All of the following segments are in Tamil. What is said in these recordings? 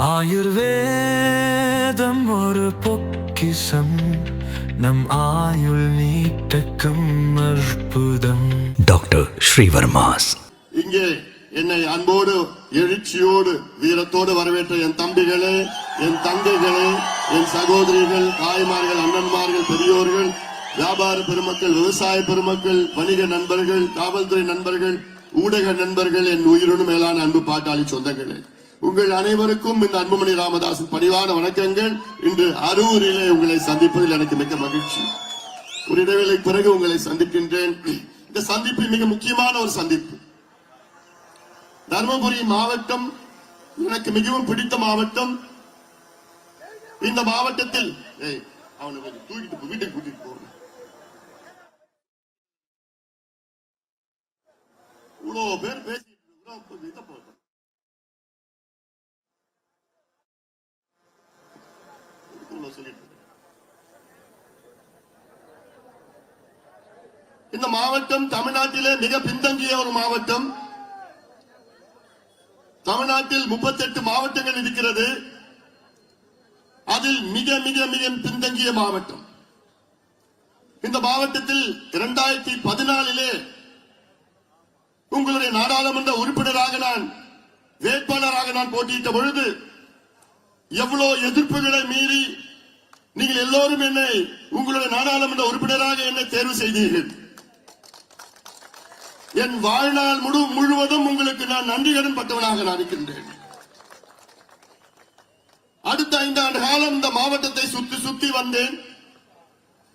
ஆயுர்வேதம் ஒரு பொக்கிஷம், நம் ஆயுள் நீட்டக்கும் அற்புதம். டாக்டர் ஸ்ரீவர்மாஸ். இங்கே என்னை அன்போடு எழுச்சியோடு வீரத்தோடு வரவேற்ற என் தம்பிகளே, என் தங்கைகளே, என் சகோதரிகள், தாய்மார்கள், அண்ணன்மார்கள், பெரியோர்கள், வியாபார பெருமக்கள், விவசாய பெருமக்கள், வணிக நண்பர்கள், காவல்துறை நண்பர்கள், ஊடக நண்பர்கள், என் உயிரோடு மேலான அன்பு பாட்டாளி சொந்தங்களே, உங்கள் அனைவருக்கும் இந்த அன்புமணி ராமதாஸின் பணிவான வணக்கங்கள். இன்று அரூரிலே உங்களை சந்திப்பதில் எனக்கு மிக மகிழ்ச்சி. ஒரு இடைவேளைக்கு பிறகு உங்களை சந்திக்கின்றேன். இந்த சந்திப்பு மிக முக்கியமான ஒரு சந்திப்பு. தர்மபுரி மாவட்டம் எனக்கு மிகவும் பிடித்த மாவட்டம். இந்த மாவட்டத்தில் அவனை தூக்கிட்டு வீட்டுக்கு கூட்டிட்டு போறேன். இவ்வளவு பேர் பேசிட்டு இந்த மாவட்டம் தமிழ்நாட்டிலே மிக பின்தங்கிய ஒரு மாவட்டம். தமிழ்நாட்டில் 38 மாவட்டங்கள் இருக்கிறது. அதில் மிக மிக மிக பின்தங்கிய மாவட்டம். இந்த மாவட்டத்தில் 2014 உங்களுடைய நாடாளுமன்ற உறுப்பினராக வேட்பாளராக நான் போட்டியிட்ட பொழுது எவ்வளவு எதிர்ப்புகளை மீறி நீங்கள் எல்லோரும் என்னை உங்களுடைய நாடாளுமன்ற உறுப்பினராக என்னை தேர்வு செய்தீர்கள். என் வாழ்நாள் முழுவதும் உங்களுக்கு நான் நன்றிகடன் பட்டவனாக நான் இருக்கின்றேன். அடுத்த 5 ஆண்டு காலம் இந்த மாவட்டத்தை சுத்தி சுத்தி வந்தேன்.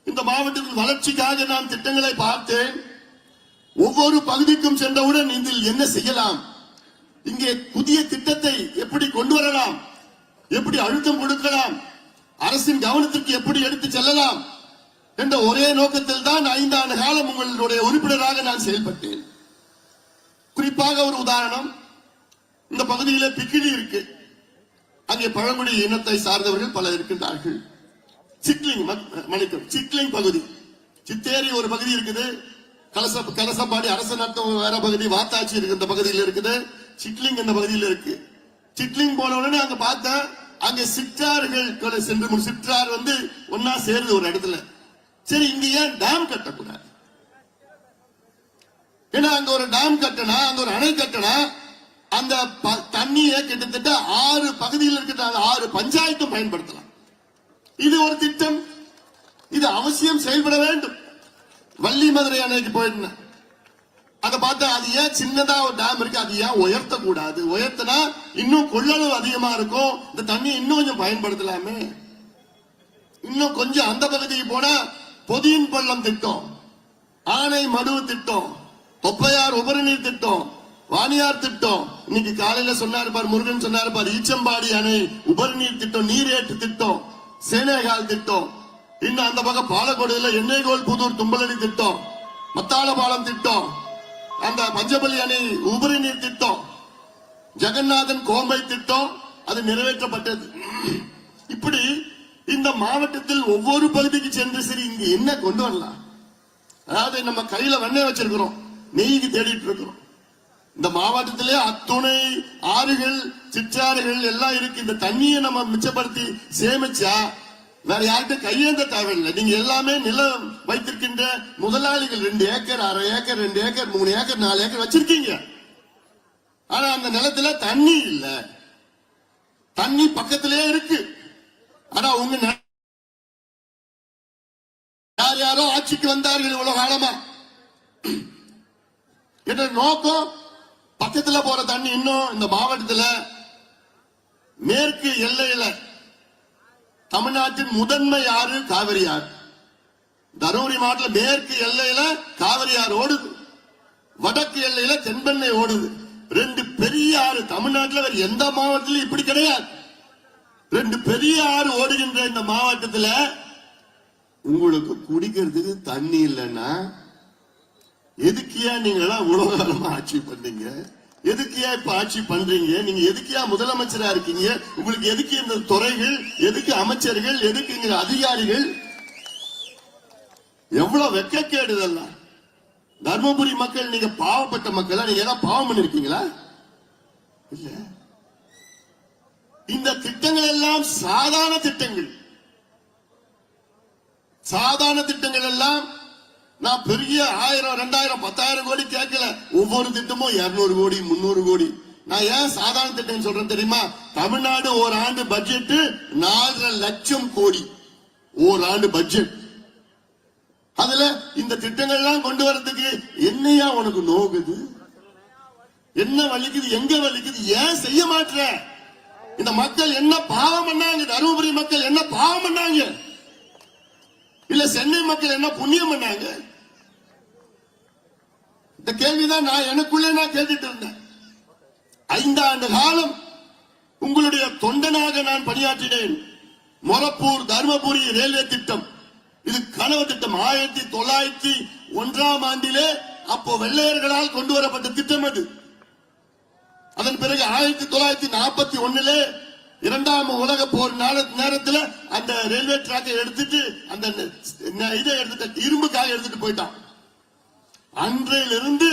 இந்த மாவட்டத்தின் வளர்ச்சிக்காக நான் திட்டங்களை பார்த்தேன். ஒவ்வொரு பகுதிக்கும் சென்றவுடன் இதில் என்ன செய்யலாம், இங்கே புதிய திட்டத்தை எப்படி கொண்டு வரலாம், எப்படி அழுத்தம் கொடுக்கலாம், அரசின் கவனத்திற்கு எப்படி எடுத்து செல்லலாம் என்ற ஒரே நோக்கத்தில் தான் 5 ஆண்டு காலம் உங்களுடைய உறுப்பினராக நான் செயல்பட்டேன். குறிப்பாக ஒரு உதாரணம், இந்த பகுதியில் பிக்கிலி இருக்கு. அங்கே பழங்குடி இனத்தை சார்ந்தவர்கள் பலர் இருக்கின்றார்கள். சிக்லிங் பகுதி, சித்தேரி ஒரு பகுதி இருக்குது, கலசப்பாடி அரசு நத்தம் வேற பகுதி, வாத்தாச்சி இருக்கு இந்த பகுதியில் இருக்குது, சிட்லிங் இந்த பகுதியில் இருக்கு. சிட்லிங் போன உடனே அங்க பார்த்தா அங்க சிற்றார்கள் சென்று சிற்றார் ஒன்னா சேருது ஒரு இடத்துல. சரி, இங்க ஏன் டேம் கட்டக்கூடாது? ஏன்னா அங்க ஒரு டேம் கட்டினா, அங்க ஒரு அணை கட்டினா அந்த தண்ணியை கிட்டத்தட்ட 6 பகுதியில் இருக்கிற 6 பஞ்சாயத்தும் பயன்படுத்தலாம். இது ஒரு திட்டம், இது அவசியம் செயல்பட வேண்டும். வள்ளி மதுரை அணைக்கு போயிருந்தேன். அதை பார்த்தா அது ஏன் சின்னதா ஒரு டேம் இருக்கு, அது ஏன் உயர்த்த கூடாது? உயர்த்தினா இன்னும் கொள்ளளவு அதிகமா இருக்கும், இந்த தண்ணியை இன்னும் கொஞ்சம் பயன்படுத்தலாமே. இன்னும் கொஞ்சம் அந்த பகுதிக்கு போனா பொதியின் பள்ளம் திட்டம், ஆனை மடுவு திட்டம், தொப்பையார் உபரிநீர் திட்டம், வாணியார் திட்டம், இன்னைக்கு காலையில சொன்னாரு பார் முருகன் சொன்னாரு பார், ஈச்சம்பாடி அணை உபரிநீர் திட்டம், நீரேற்று திட்டம், சேனேகால் திட்டம், இன்னும் அந்த பக்கம் பாலக்கோடுல எண்ணெய்கோல் புதூர் தும்பலடி திட்டம், மத்தாளபாலம் திட்டம், அந்த பஞ்சபலி அணை உபரி நீர் திட்டம், ஜெகநாதன் கோம்பை திட்டம், அது நிறைவேற்றப்பட்டது. இப்படி இந்த மாவட்டத்தில் ஒவ்வொரு பகுதிக்கு சென்று சரி இங்க என்ன கொண்டு வரலாம், அதாவது நம்ம கையில வெண்ணெய் வச்சிருக்கிறோம், நெய்க்கு தேடிட்டு இருக்கிறோம். இந்த மாவட்டத்திலே அத்துணை ஆறுகள் சிற்றாறுகள் எல்லாம் இருக்கு. இந்த தண்ணியை நம்ம மிச்சப்படுத்தி சேமிச்சா வேற யார்கிட்ட கையேந்த தேவையில்லை. நீங்க எல்லாமே நிலம் வைத்திருக்கின்ற முதலாளிகள் 2 acre 1/2 acre 2 acre 3 acre 4 acre வச்சிருக்கீங்க. ஆனா அந்த நிலத்துல தண்ணி இல்ல, தண்ணி பக்கத்திலே இருக்கு. ஆனா உங்க யார் யாரோ ஆட்சிக்கு வந்தார்கள் இவ்வளவு காலமா என்ற நோக்கம், பக்கத்துல போற தண்ணி இன்னும் இந்த மாவட்டத்துல மேற்கு எல்லையில தமிழ்நாட்டின் முதன்மை ஆறு காவிரி ஆறு. தருமபுரி மாவட்டத்தில் மேற்கு எல்லையில காவிரி ஆறு ஓடுது, வடக்கு எல்லையில தென்பெண்ணை ஓடுது. 2 பெரிய ஆறு தமிழ்நாட்டில் வேற எந்த மாவட்டத்திலும் இப்படி கிடையாது. 2 பெரிய ஆறு ஓடுகின்ற இந்த மாவட்டத்தில் உங்களுக்கு குடிக்கிறதுக்கு தண்ணி இல்லைன்னா எதுக்கியா நீங்க எல்லாம் இவ்வளவு காலமா ஆட்சி பண்ணீங்க? எதுக்கியா இப்ப ஆட்சி பண்றீங்க? நீங்க எதுக்கியா முதலமைச்சரா இருக்கீங்க? உங்களுக்கு எதுக்கு இந்த துறைகள், எதுக்கு அமைச்சர்கள், எதுக்கு இங்க அதிகாரிகள்? எவ்வளவு வெக்கக்கேடு இதெல்லாம். தர்மபுரி மக்கள் நீங்க பாவப்பட்ட மக்கள், நீங்க ஏதாவது பாவம் பண்ணிருக்கீங்களா? இல்ல. இந்த திட்டங்கள் எல்லாம் சாதாரண திட்டங்கள். சாதாரண திட்டங்கள் எல்லாம் நான் பெரிய 1000, 2000, 10,000 கோடி கேட்கல. ஒவ்வொரு திட்டமும் 200 கோடி, 300 கோடி. நான் ஏன் சாதாரண திட்டம் சொல்றேன் தெரியுமா? தமிழ்நாடு ஒரு ஆண்டு பட்ஜெட் 4.5 லட்சம் கோடி ஒரு ஆண்டு பட்ஜெட். அதுல இந்த திட்டங்கள் எல்லாம் கொண்டு வரதுக்கு என்னையா உனக்கு நோகுது? என்ன வலிக்குது? எங்க வலிக்குது? ஏன் செய்ய மாட்டற? இந்த மக்கள் என்ன பாவம் பண்ணாங்க? தருமபுரி மக்கள் என்ன பாவம் பண்ணாங்க? இல்ல சென்னை மக்கள் என்ன புண்ணியம் பண்ணாங்க? இந்த கேள்விதான் நான் எனக்குள்ளே கேட்டுட்டு இருந்தேன். 5 ஆண்டு காலம் உங்களுடைய தொண்டனாக நான் பணியாற்றினேன். மொரப்பூர் தருமபுரி ரயில்வே திட்டம் இது கனவு திட்டம். 1901ஆம் ஆண்டிலே அப்போ வெள்ளையர்களால் கொண்டு வரப்பட்ட திட்டம் அது. அதன் பிறகு 1941 இரண்டாம் உலக போர் நேரத்தில் அந்த ரயில்வே டிராக்கை எடுத்துட்டு அந்த இதை எடுத்துட்டு இரும்புக்காக எடுத்துட்டு போயிட்டான். அன்றையிலிருந்து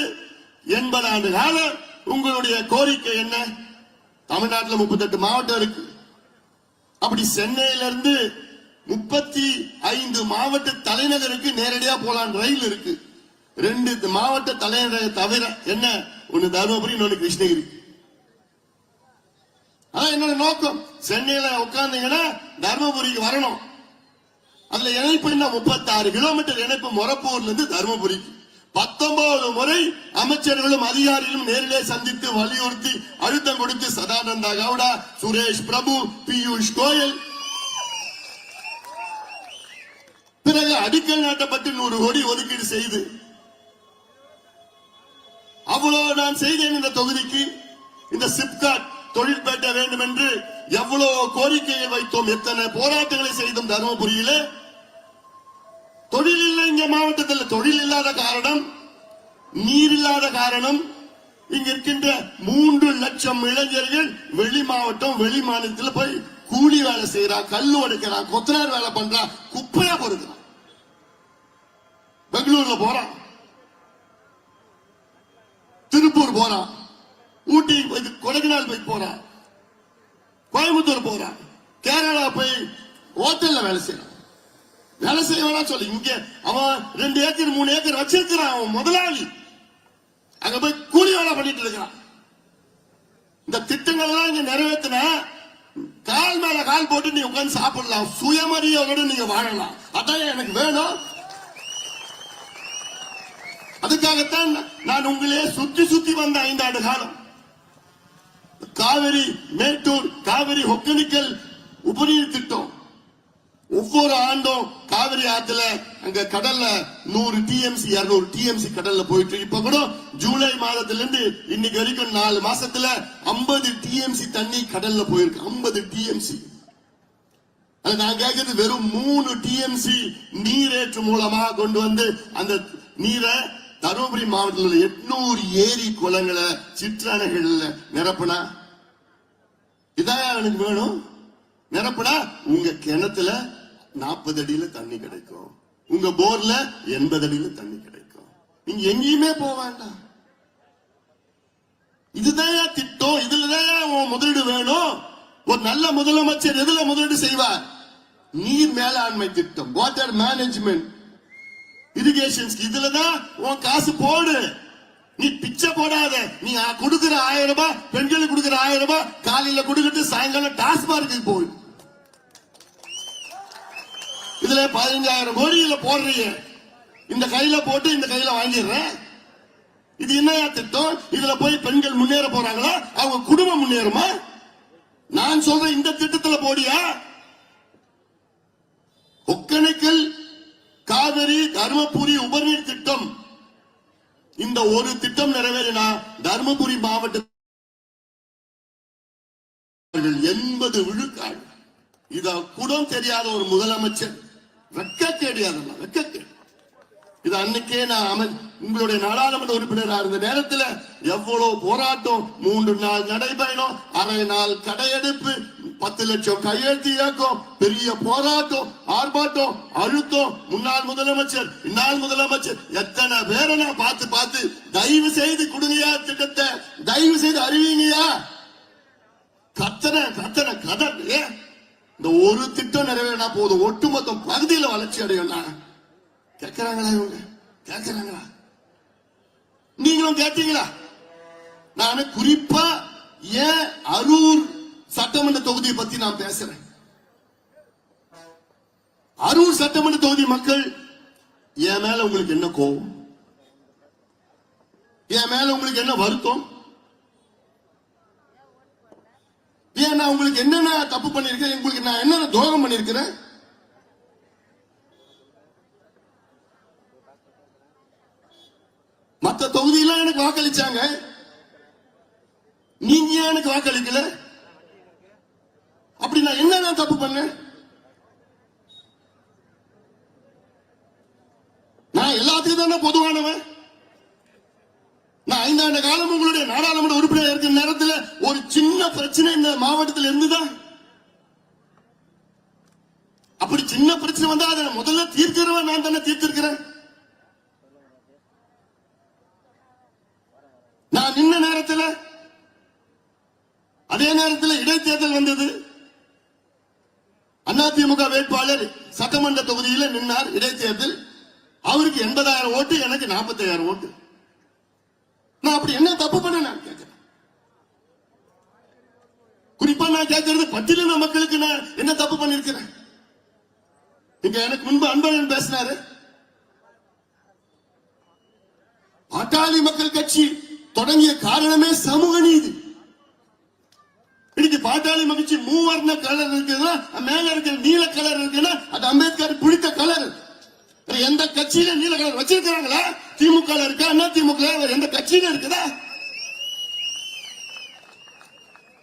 80 ஆண்டு காலம் உங்களுடைய கோரிக்கை என்ன? தமிழ்நாட்டில் 38 மாவட்டம் இருக்கு. அப்படி சென்னையிலிருந்து 35 மாவட்ட தலைநகருக்கு நேரடியா போலாம் ரயில் இருக்கு. 2 மாவட்ட தலைநகரை தவிர என்ன? ஒன்னு தருமபுரி, இன்னொன்னு கிருஷ்ணகிரி. அதான் என்னோட நோக்கம். சென்னையில உட்கார்ந்தீங்கன்னா தருமபுரிக்கு வரணும். அதுல இணைப்பு 36 கிலோமீட்டர் இணைப்பு மொரப்பூர்ல இருந்து தருமபுரிக்கு. 19 முறை அமைச்சர்களும் அதிகாரிகளும் நேரிலே சந்தித்து வலியுறுத்தி அழுத்தம் கொடுத்து சதானந்த கவுடா, சுரேஷ் பிரபு, பியூஷ் கோயல் பிறகு அடிக்கல் நாட்டப்பட்டு 100 கோடி ஒதுக்கீடு செய்து அவ்வளவு நான் செய்தேன். இந்த தொகுதிக்கு இந்த சிப்காட் தொழிற்பேட்டை வேண்டும் என்று எவ்வளவு கோரிக்கையை வைத்தோம், எத்தனை போராட்டங்களை செய்தோம். தருமபுரியிலே தொழில் இல்லை. இங்க மாவட்டத்தில் தொழில் இல்லாத காரணம், நீர் இல்லாத காரணம். இங்க இருக்கின்ற 3 லட்சம் இளைஞர்கள் வெளி மாவட்டம், வெளி மாநிலத்தில் போய் கூலி வேலை செய்யறான், கல்லு உடைக்கிறான், கொத்தனார் வேலை பண்றான், குப்பையா பொறுக்கிறான். பெங்களூர்ல போறான், திருப்பூர் போறான், ஊட்டி கொடைக்கானல் போய் போறான், கோயம்புத்தூர் போறான், கேரளா போய் ஹோட்டல்ல வேலை செய்யறான். வேலை செய்ய வேணாம் சொல்லி இங்க அவன் 2 ஏக்கர் 3 ஏக்கர் வச்சிருக்கிறான். அவன் முதலாளி அங்க போய் கூலி வேலை பண்ணிட்டு இருக்கிறான். இந்த திட்டங்கள் எல்லாம் இங்க நிறைவேற்றினா கால் மேல கால் போட்டு நீ உட்கார்ந்து சாப்பிடலாம், சுயமரியாதையோட நீங்க வாழலாம். அதான் எனக்கு வேணும். அதுக்காகத்தான் நான் உங்களே சுத்தி சுத்தி வந்த 5 ஆண்டு காலம். காவிரி மேட்டூர், காவிரி ஒகேனக்கல் உபநீர் திட்டம் ஒவ்வொரு ஆண்டும் காவிரி ஆத்துல அங்க கடல்ல 100 டிஎம்சி 200 டிஎம்சி கடல்ல போயிட்டு. இப்ப கூட ஜூலை மாதத்திலிருந்து இன்னைக்கு வரைக்கும் 4 மாசத்துல 50 டிஎம்சி தண்ணி கடல்ல போயிருக்கு. 50 டிஎம்சி. நான் கேட்கறது வெறும் 3 டிஎம்சி நீரேற்று மூலமா கொண்டு வந்து அந்த நீரை தருமபுரி மாவட்டத்தில் 800 ஏரி குளங்களை சிற்றணைகள்ல நிரப்புனா இதான் எனக்கு வேணும். நிரப்புனா உங்க கிணத்துல 40 அடியில தண்ணி கிடைக்கும், உங்க போர்ல 80 அடியில தண்ணி கிடைக்கும். நீங்க எங்கேயுமே போக வேண்டாம். இதுதான் திட்டம். இதுலதான் முதலீடு வேணும். ஒரு நல்ல முதலமைச்சர் எதுல முதலீடு செய்வார்? நீர் மேலாண்மை திட்டம், வாட்டர் மேனேஜ்மெண்ட், இரிகேஷன். இதுலதான் உன் காசு போடு. நீ பிச்சை போடாத. நீ கொடுக்கிற 1000 ரூபாய், பெண்களுக்கு கொடுக்கிற 1000 ரூபாய் காலையில கொடுக்கிட்டு சாயங்காலம் டாஸ்மார்க்கு போய் இதுல 15,000 கோடியில போடுறீங்க. இந்த கையில போட்டு இந்த கையில வாங்கிடுறேன். இது என்னையா திட்டம்? இதுல போய் பெண்கள் முன்னேற போறாங்களா? அவங்க குடும்பம் முன்னேறுமா? நான் சொல்றேன் இந்த திட்டத்துல போடியா. ஒகேனக்கல் காவிரி தருமபுரி உபநீர் திட்டம், இந்த ஒரு திட்டம் நிறைவேறினா தருமபுரி மாவட்டத்தில் 80 விழுக்காடு. இத கூட தெரியாத ஒரு முதலமைச்சர் வெக்கக்கேடு. அதெல்லாம் வெக்கக்கேடு. இது அன்னைக்கே நான் உங்களுடைய நாடாளுமன்ற உறுப்பினராக இருந்த நேரத்தில் எவ்வளவு போராட்டம், 3 நாள் நடைபயணம், அரை நாள் கடையெடுப்பு, 10 லட்சம் கையெழுத்து இயக்கம், பெரிய போராட்டம், ஆர்ப்பாட்டம், அழுத்தம். முன்னாள் முதலமைச்சர், இந்நாள் முதலமைச்சர், எத்தனை பேரை நான் பார்த்து தயவு செய்து கொடுங்கயா திட்டத்தை, தயவு செய்து அறிவிங்கயா. கத்தனை கத்தனை கதர் இந்த ஒரு திட்டம் நிறைவேறினா போதும் ஒட்டுமொத்த பகுதியில வளர்ச்சி அடையலாம். கேட்கிறாங்களா இவங்க? கேட்கிறாங்களா? நீங்களும் கேட்டீங்களா? நான் குறிப்பா ஏன் அரூர் சட்டமன்ற தொகுதியை பத்தி நான் பேசுறேன். அரூர் சட்டமன்ற தொகுதி மக்கள் என் மேல உங்களுக்கு என்ன கோபம், என் மேல உங்களுக்கு என்ன வருத்தம், ஏன் நான் உங்களுக்கு என்னென்ன தப்பு பண்ணிருக்கேன், உங்களுக்கு நான் என்னென்ன துரோகம் பண்ணிருக்கிறேன்? மற்ற தொகுதியெல்லாம் எனக்கு வாக்களிச்சாங்க, நீங்க ஏன் எனக்கு வாக்களிக்கல? அப்படி நான் என்ன தப்பு பண்ணேன்? நான் எல்லாத்துக்கும் தானே பொதுவானவன். நான் 5 ஆண்டு காலம் உங்களுடைய நாடாளுமன்ற உறுப்பினர் இருக்கிற நேரத்தில் ஒரு சின்ன பிரச்சனை இந்த மாவட்டத்தில் இருந்துதான். அப்படி சின்ன பிரச்சனை வந்தா அதை முதல்ல தீர்க்கிறவன் நான் தானே தீர்த்திருக்கிறேன். நான் நின்ன நேரத்தில், அதே நேரத்தில் இடைத்தேர்தல் வந்தது. அதிமுக வேட்பாளர் சட்டமன்ற தொகுதியில் நின்றார். இடைத்தேர்தல் அவருக்கு 80,000 ஓட்டு, எனக்கு 45,000 ஓட்டு. நான் அப்படி என்ன தப்பு பண்ண நான் கேட்கிறேன். குறிப்பா நான் கேட்கிறது பட்டியலின மக்களுக்கு நான் என்ன தப்பு பண்ணிருக்கிறேன்? இங்க எனக்கு முன்பு அன்பழகன் பேசினாரு. பாட்டாளி மக்கள் கட்சி தொடங்கிய காரணமே சமூக நீதி. இன்னைக்கு பாட்டாளி மகிழ்ச்சி மூவர்ண கலர் இருக்குதுன்னா, மேல இருக்கிற நீல கலர் இருக்குன்னா அது அம்பேத்கர் பிடித்த கலர். எந்த கட்சியில நீல கலர் வச்சிருக்கிறாங்களா? திமுக இருக்கா? அண்ணா திமுக எந்த கட்சியில இருக்குதா?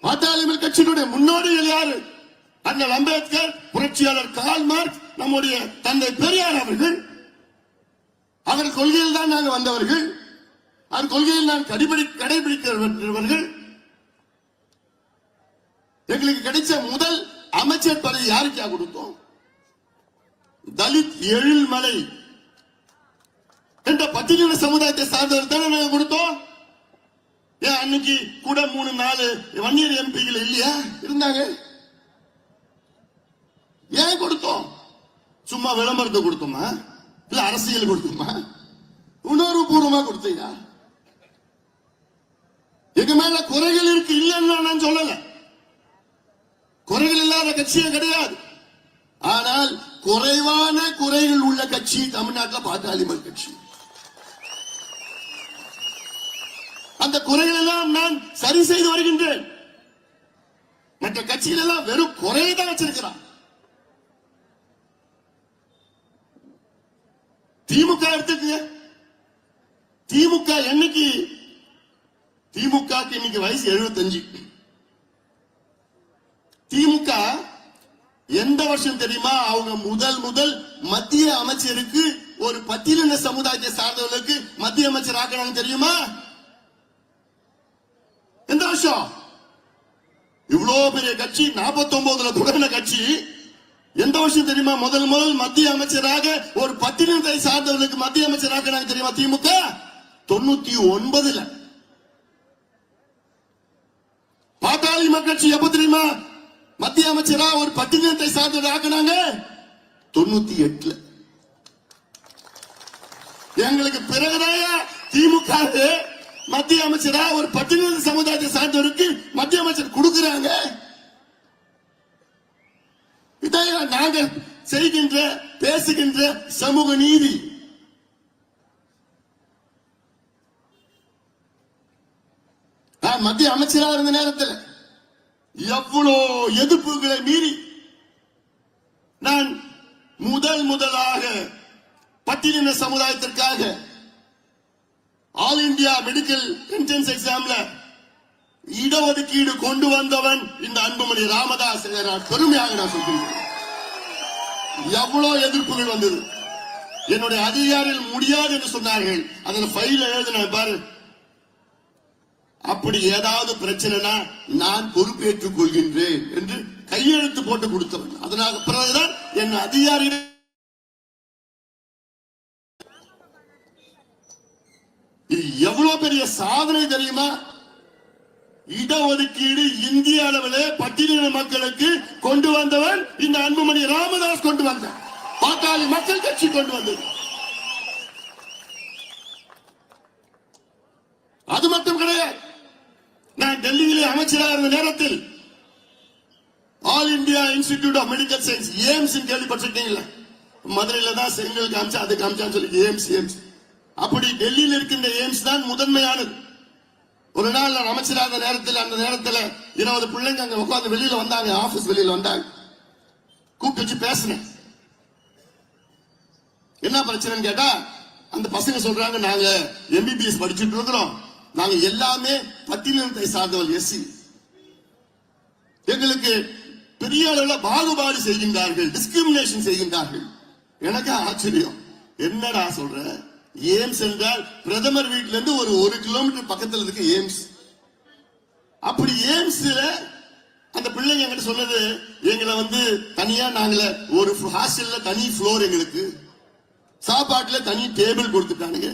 பாட்டாளி கட்சியினுடைய முன்னோடிகள் யாரு? அண்ணல் அம்பேத்கர், புரட்சியாளர் கார்ல் மார்க்ஸ், நம்முடைய தந்தை பெரியார் அவர்கள். அவர் கொள்கையில் தான் நாங்கள் வந்தவர்கள். அவர் கொள்கையில் நான் கடைபிடிக்கிறவர்கள். எங்களுக்கு கிடைச்ச முதல் அமைச்சர் பதவி யாருக்கா கொடுத்தோம்? தலித் எழில்மலை என்ற பட்டியலின சமுதாயத்தை சார்ந்தவர் தானே நாங்க கொடுத்தோம். ஏன் அன்னைக்கு கூட 3-4 வன்னியர் எம்பிகள் இல்லையா? இருந்தாங்க. ஏன் கொடுத்தோம்? சும்மா விளம்பரத்தை கொடுத்தோமா? இல்ல அரசியல் கொடுத்தோமா? உணர்வு பூர்வமா கொடுத்தீங்க. எங்க மேல குறைகள் இருக்கு இல்லைன்னு நான் சொல்லல. குறைகள் இல்லாத கட்சியே கிடையாது. ஆனால் குறைவான குறைகள் உள்ள கட்சி தமிழ்நாட்டில் பாட்டாளி மக்கள் கட்சி. அந்த குறைகள் எல்லாம் நான் சரி செய்து வருகின்றேன். மற்ற கட்சிகள் எல்லாம் வெறும் குறையை தான் வச்சிருக்கிறான். திமுக எடுத்துக்கங்க. திமுக என்னைக்கு? திமுக இன்னைக்கு வயசு 75. திமுக எந்த வருஷம் தெரியுமா அவங்க முதல் மத்திய அமைச்சருக்கு ஒரு பட்டியலின சமுதாயத்தை சார்ந்தவர்களுக்கு மத்திய அமைச்சர் ஆக்கணும் தெரியுமா? எந்த வருஷம்? இவ்வளவு பெரிய கட்சி 49ல தொடங்கின கட்சி எந்த வருஷம் தெரியுமா? முதல் மத்திய அமைச்சராக ஒரு பட்டியலினத்தை சார்ந்தவர்களுக்கு மத்திய அமைச்சர் ஆக்கினாங்க தெரியுமா? திமுக 99ல. பாட்டாளி மக்கள் கட்சி எப்ப தெரியுமா மத்திய அமைச்சரா ஒரு பட்டியலினத்தை சார்ந்தவரை ஆக்கினாங்க? 98ல. எங்களுக்கு பிறகுதான் திமுக மத்திய அமைச்சரா ஒரு பட்டியலின சமுதாயத்தை சார்ந்தவருக்கு மத்திய அமைச்சர் கொடுக்கிறாங்க. இதான் நாங்க செய்கின்ற பேசுகின்ற சமூக நீதி. மத்திய அமைச்சரா இருந்த நேரத்தில் எவ்வளோ எதிர்ப்புகளை மீறி நான் முதலாக பட்டியலின சமுதாயத்திற்காக ஆல் இந்தியா மெடிக்கல் என்ட்ரன்ஸ் எக்ஸாம்ல இடஒதுக்கீடு கொண்டு வந்தவன் இந்த அன்புமணி ராமதாஸ். பெருமையாக நான் சொல்கிறேன். எவ்வளவு எதிர்ப்புகள் வந்தது. என்னுடைய அதிகாரிகள் முடியாது என்று சொன்னார்கள். அதில் ஃபைல் எழுதின பாரு, அப்படி ஏதாவது பிரச்சனைனா நான் பொறுப்பேற்றுக் கொள்கின்றேன் என்று கையெழுத்து போட்டு கொடுத்தவன். அதனால பிறகுதான் என் அதிகாரிகள் இது எவ்வளவு பெரிய சாதனை தெரியுமா? இடஒதுக்கீடு இந்திய அளவிலே பட்டியலின மக்களுக்கு கொண்டு வந்தவன் இந்த அன்புமணி ராமதாஸ் கொண்டு வந்தார். பாட்டாளி மக்கள் கட்சி கொண்டு வந்தது. அது மட்டும் கிடையாது. நான் டெல்லியிலே அமைச்சராக இருந்த நேரத்தில் all India institute of medical science AIIMS கேள்விப்பட்டிருக்கீங்களா? மதுரையில தான் செங்கல் காமிச்சா அது காமிச்சான்னு சொல்லி எய்ம்ஸ். அப்படி டெல்லியில் இருக்கின்ற எய்ம்ஸ் தான் முதன்மையானது. ஒரு நாள் நான் அமைச்சராக நேரத்தில் அந்த நேரத்தில் 20 பிள்ளைங்க அங்க உட்கார்ந்து வெளியில வந்தாங்க, ஆபீஸ் வெளியில வந்தாங்க. கூப்பிட்டு வச்சு பேசினேன். என்ன பிரச்சனைன்னு கேட்டா அந்த பசங்க சொல்றாங்க, நாங்க MBBS படிச்சுட்டு இருக்கிறோம், நாங்க எல்லாமே பட்டியலினத்தை சார்ந்தவர்கள் எஸ்சி, எங்களுக்கு பெரிய அளவில் பாகுபாடு செய்கின்றார்கள், டிஸ்கிரிமினேஷன் செய்கின்றார்கள். எனக்கு ஆச்சரியம், என்னடா சொல்ற? எய்ம்ஸ் என்றால் பிரதமர் வீட்டில இருந்து ஒரு 1 கிலோமீட்டர் பக்கத்துல இருக்கு எய்ம்ஸ். அப்படி எய்ம்ஸ்ல அந்த பிள்ளைங்க என்கிட்ட சொன்னது, எங்களை தனியா நாங்கள ஒரு ஹாஸ்டல்ல தனி ஃப்ளோர், எங்களுக்கு சாப்பாட்டுல தனி டேபிள் கொடுத்துட்டானுங்க,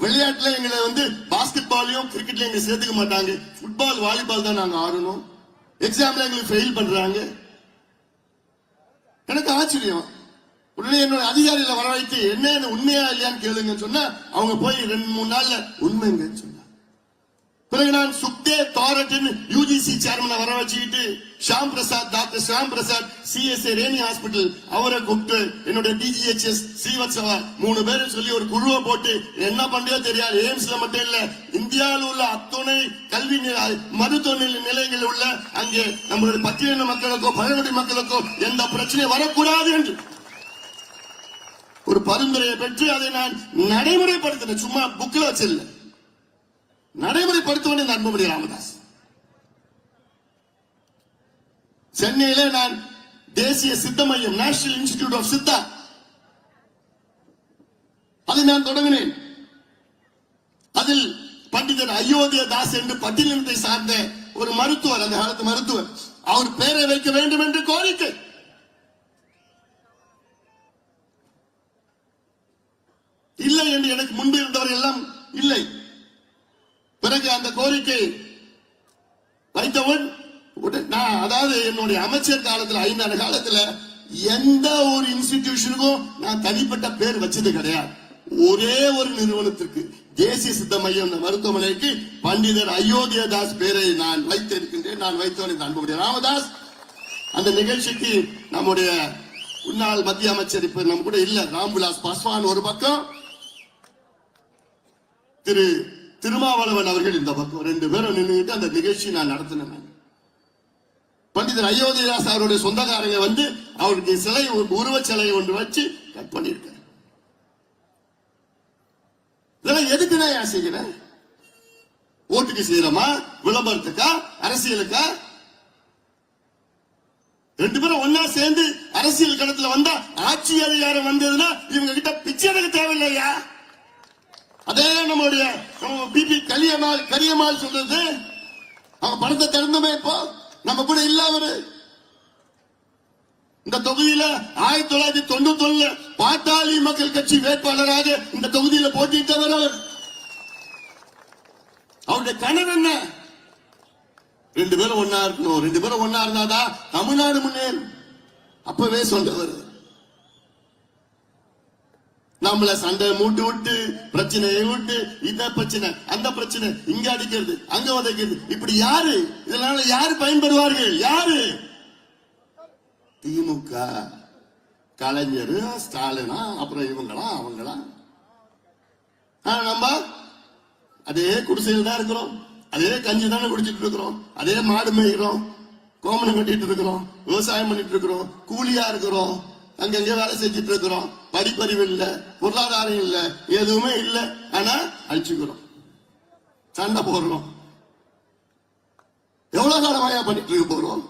விளையாட்டுல எங்களை பாஸ்கெட் பாலையும் கிரிக்கெட்ல எங்களை சேர்த்துக்க மாட்டாங்க, ஃபுட்பால் வாலிபால் தான் நாங்க ஆடணும், எக்ஸாம்ல எங்களுக்கு ஃபெயில் பண்றாங்க. எனக்கு ஆச்சரியம். உடனே என்னோட அதிகாரிகளை வரவழைத்து என்ன உண்மையா இல்லையான்னு கேளுங்கன்னு சொன்னா அவங்க போய் 2-3 நாள்ல உண்மைங்க சொன்னாங்க. பிறகு நான் சுக்தேவ் தாரட் UGC சேர்மனை வர வச்சுக்கிட்டு டாக்டர் ஷாம் பிரசாத் CSA ரேணி ஹாஸ்பிட்டல் அவரை கூப்பிட்டு என்னோட DGHS ஸ்ரீவத்சவா 3 பேரும் சொல்லி ஒரு குழுவை போட்டு என்ன பண்றதோ தெரியாது, எய்ம்ஸ்ல மட்டும் இல்ல இந்தியாவில் உள்ள அத்துணை கல்வி மருத்துவ நிலையங்கள் உள்ள அங்கே நம்மளுடைய பட்டியலின மக்களுக்கோ பழங்குடி மக்களுக்கோ எந்த பிரச்சனையும் வரக்கூடாது என்று ஒரு பரிந்துரையை பெற்று அதை நான் நடைமுறைப்படுத்தினேன். சும்மா புக்கில் வச்சிருந்த நடைமுறைப்படுத்துவேன் இந்த அன்புமணி ராமதாஸ். சென்னையில நான் தேசிய சித்த மையம் நேஷனல் இன்ஸ்டிடியூட் ஆஃப் சித்தா அதை நான் தொடங்கினேன். அதில் பண்டிதர் அயோத்தியா தாஸ் என்று பட்டியலினத்தை சார்ந்த ஒரு மருத்துவர், அந்த காலத்து மருத்துவர், அவர் பெயரை வைக்க வேண்டும் என்று கோரிக்கை. இல்லை என்று எனக்கு முன்பு இருந்தவர் எல்லாம் இல்லை. பிறகு அந்த கோரிக்கை வைத்தவன் அதாவது என்னுடைய அமைச்சர் காலத்தில் 5 ஆண்டு காலத்தில் எந்த ஒரு இன்ஸ்டிடியூஷனுக்கும் நான் தனிப்பட்ட பேர் வச்சது கிடையாது. ஒரே ஒரு நிறுவனத்திற்கு தேசிய சித்த மையம் மருத்துவமனைக்கு பண்டிதர் அயோத்தியா தாஸ் பேரை நான் வைத்திருக்கின்றேன். நான் வைத்தவன் இந்த அன்புமணி ராமதாஸ். அந்த நிகழ்ச்சிக்கு நம்முடைய முன்னாள் மத்திய அமைச்சர் இப்ப நம்ம கூட இல்ல ராம்விலாஸ் பாஸ்வான் ஒரு பக்கம், திரு திருமாவளவன் அவர்கள் இந்த பக்கம், 2 பேரும் நின்றுட்டு அந்த நிகழ்ச்சி நான் நடத்தினேன். பண்டிதர் அயோத்தியாதாஸ் அவருடைய சொந்தக்காரங்க அவருக்கு சிலை உருவச் சிலை ஒன்று வச்சு கட் பண்ணிருக்க. இதெல்லாம் எதுக்கு நான் செய்கிறேன்? ஓட்டுக்கு செய்யறோமா, விளம்பரத்துக்கா, அரசியலுக்கா? 2 பேரும் ஒன்னா சேர்ந்து அரசியல் களத்துல வந்தா ஆட்சி அதிகாரம் வந்ததுன்னா இவங்க கிட்ட பிச்சை எடுக்க தேவையில்லையா? அதே நம்முடைய பிபி கரியம்மாள் சொல்றது, அவங்க பணத்தை திறந்துமே இப்போ நம்ம கூட இல்ல. அவரு இந்த தொகுதியில 1991 பாட்டாளி மக்கள் கட்சி வேட்பாளராக இந்த தொகுதியில போட்டியிட்டவர் அவர். அவருடைய கனவு என்ன? 2 பேரும் ஒன்னா இருக்கணும், 2 பேரும் ஒன்னா இருந்தாதான் தமிழ்நாடு முன்னேறும். அப்பவே சொல்றவர் நம்மள சண்டை மூட்டு விட்டு பிரச்சனையை விட்டு இந்த பிரச்சனை அந்த பிரச்சனை இங்க அடிக்கிறது அங்க உதைக்கிறது, இப்படி யாரு இதனால யாரு பயன்படுவார்கள்? யாரு? திமுக, கலைஞர், ஸ்டாலினா, அப்புறம் இவங்களா அவங்களா? நம்ம அதே குடிசையில் தான் இருக்கிறோம், அதே கஞ்சி தானே குடிச்சிட்டு இருக்கிறோம், அதே மாடு மேய்கிறோம், கோமணம் கட்டிட்டு இருக்கிறோம், விவசாயம் பண்ணிட்டு இருக்கிறோம், கூலியா இருக்கிறோம், அங்கங்க வேலை செஞ்சுட்டு இருக்கிறோம், படிப்பறிவு இல்ல, பொருளாதாரம் இல்ல, எதுவுமே இல்ல. ஆனா அழிச்சுக்கிறோம், சண்டை போடுறோம். எவ்வளவு காலமாயா பண்ணிட்டு இருக்க போறோம்?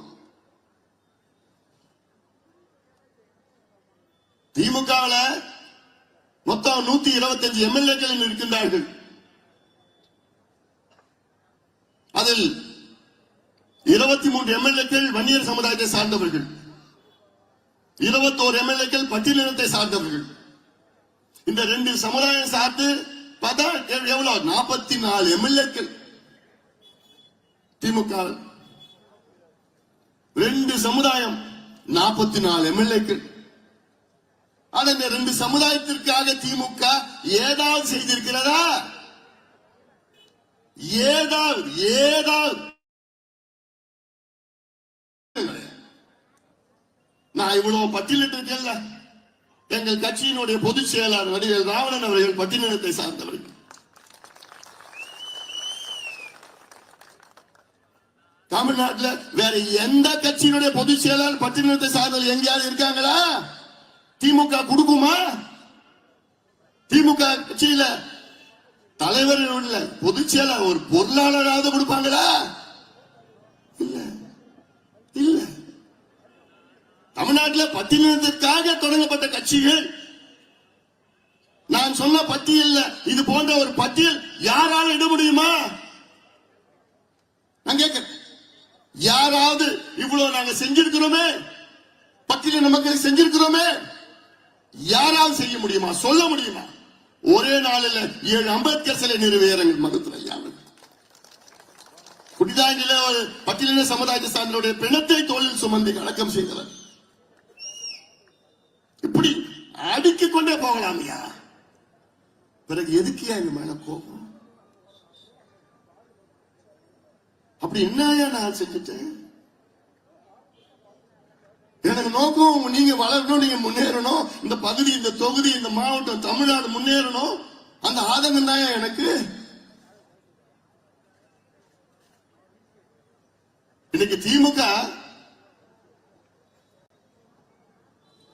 திமுகவில் மொத்தம் 125 எம்எல்ஏக்கள் இருக்கின்றார்கள். அதில் 23 எம்எல்ஏக்கள் வன்னியர் சமுதாயத்தை சார்ந்தவர்கள், 21 எம்எல்ஏக்கள் பட்டியலினத்தை சார்ந்தவர்கள். இந்த 2 சமுதாயம் சார்ந்து பார்த்தா எவ்வளவு? 44 எம்எல்ஏக்கள். திமுக 2 சமுதாயம் 44 எம்எல்ஏக்கள். ஆனா இந்த 2 சமுதாயத்திற்காக திமுக ஏதாவது செய்திருக்கிறதா? ஏதாவது நான் இவ்வளவு பட்டியலிட்டு இருக்கேன்ல, எங்கள் கட்சியினுடைய பொதுச் செயலாளர் வடிவேல் ராவணன் அவர்கள் பட்டியலினத்தை சார்ந்தவர்கள். தமிழ்நாட்டில் வேற எந்த கட்சியினுடைய பொதுச் செயலாளர் பட்டியலினத்தை சார்ந்தவர்கள் எங்கேயாவது இருக்காங்களா? திமுக கொடுக்குமா? திமுக கட்சியில தலைவர் இல்ல, பொதுச் செயலாளர் ஒரு பொருளாளராவது கொடுப்பாங்களா? இல்ல இல்ல. தமிழ்நாட்டில் பட்டியலினத்திற்காக தொடங்கப்பட்ட கட்சிகள், நான் சொன்ன பட்டியல் இது போன்ற ஒரு பட்டியல் யாரால இட முடியுமா? நான் கேட்கிறேன், யாராவது இவ்வளவு நாங்க செஞ்சிருக்கிறோமே, பட்டியலின மக்களுக்கு செஞ்சிருக்கிறோமே, யாராவது செய்ய முடியுமா? சொல்ல முடியுமா? ஒரே நாளில் 7 அம்பேத்கர் சிலை நிறைவேறங்கள் மருத்துவ குடிதாங்கில பட்டியலின சமுதாயத்தை சார்ந்தவருடைய பிணத்தை தோளில் சுமந்து அடக்கம் செய்தவர். இப்படி அடுக்கிக் கொண்டே போகலாமியா? பிறகு எதுக்கு எங்க மேல கோபம்? அப்படி என்னையா நான் செஞ்சுட்டேன்? எனக்கு நோக்கம் நீங்க வளரணும், நீங்க முன்னேறணும், இந்த பகுதி, இந்த தொகுதி, இந்த மாவட்டம், தமிழ்நாடு முன்னேறணும். அந்த ஆதங்கம் தான் எனக்கு. இன்னைக்கு திமுக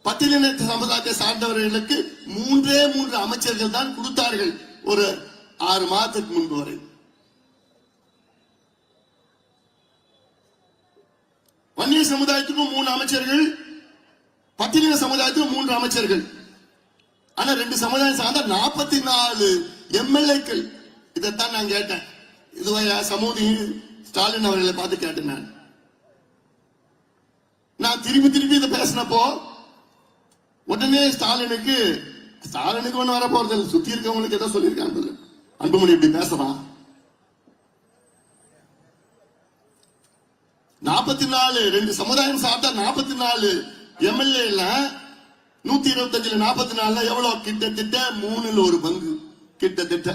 பட்டியலின சமுதாயத்தை சார்ந்தவர்களுக்கு 3 அமைச்சர்கள் தான் கொடுத்தார்கள் ஒரு 6 மாதத்துக்கு முன்பு வரை. வன்னிய சமுதாயத்துக்கும் 3 அமைச்சர்கள், பட்டியலின சமுதாயத்துக்கும் 3 அமைச்சர்கள். ஆனா 2 சமுதாயம் சார்ந்த 44 எம்எல்ஏக்கள். இதைத்தான் நான் கேட்டேன். இதுவரை சமூதி ஸ்டாலின் அவர்களை பார்த்து கேட்டேன். நான் திருப்பி இதை பேசினப்போ உடனே ஸ்டாலினுக்கு ஒண்ணு வர போறது இல்லை, சுத்தி இருக்கவங்களுக்கு ஏதோ சொல்லியிருக்காங்க. அன்புமணி இப்படி பேசுறான். 44 2 சமுதாயம் சார்ந்த 44 எம்எல்ஏ 125 44 எவ்வளவு? கிட்டத்தட்ட 3 1 பங்கு. கிட்டத்தட்ட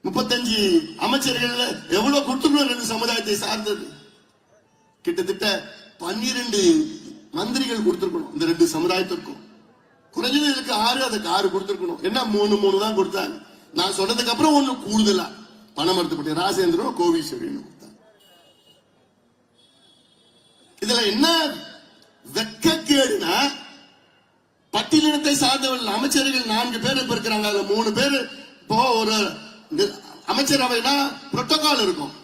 35 அமைச்சர்கள் எவ்வளவு கொடுத்துக்கணும்? 2 சமுதாயத்தை சார்ந்தது கிட்டத்தட்ட 12 மந்திரிகள் கொடுத்திருக்கணும். இந்த 2 சமுதாயத்திற்கும் குறைஞ்சது இதுக்கு 6, அதுக்கு 6 கொடுத்திருக்கணும். என்ன 3 தான் கொடுத்தாங்க. நான் சொன்னதுக்கு அப்புறம் ஒண்ணு கூடுதலா பணம் எடுத்துப்பட்ட ராஜேந்திரன் கோவிஸ்வரன் கொடுத்தாங்க. இதுல என்ன வெட்கக்கேடுனா, பட்டியலினத்தை சார்ந்தவர்கள் அமைச்சர்கள் 4 பேர் இப்ப இருக்கிறாங்க. அதுல 3 பேர் இப்போ ஒரு அமைச்சரவைனா புரோட்டோகால் இருக்கும்.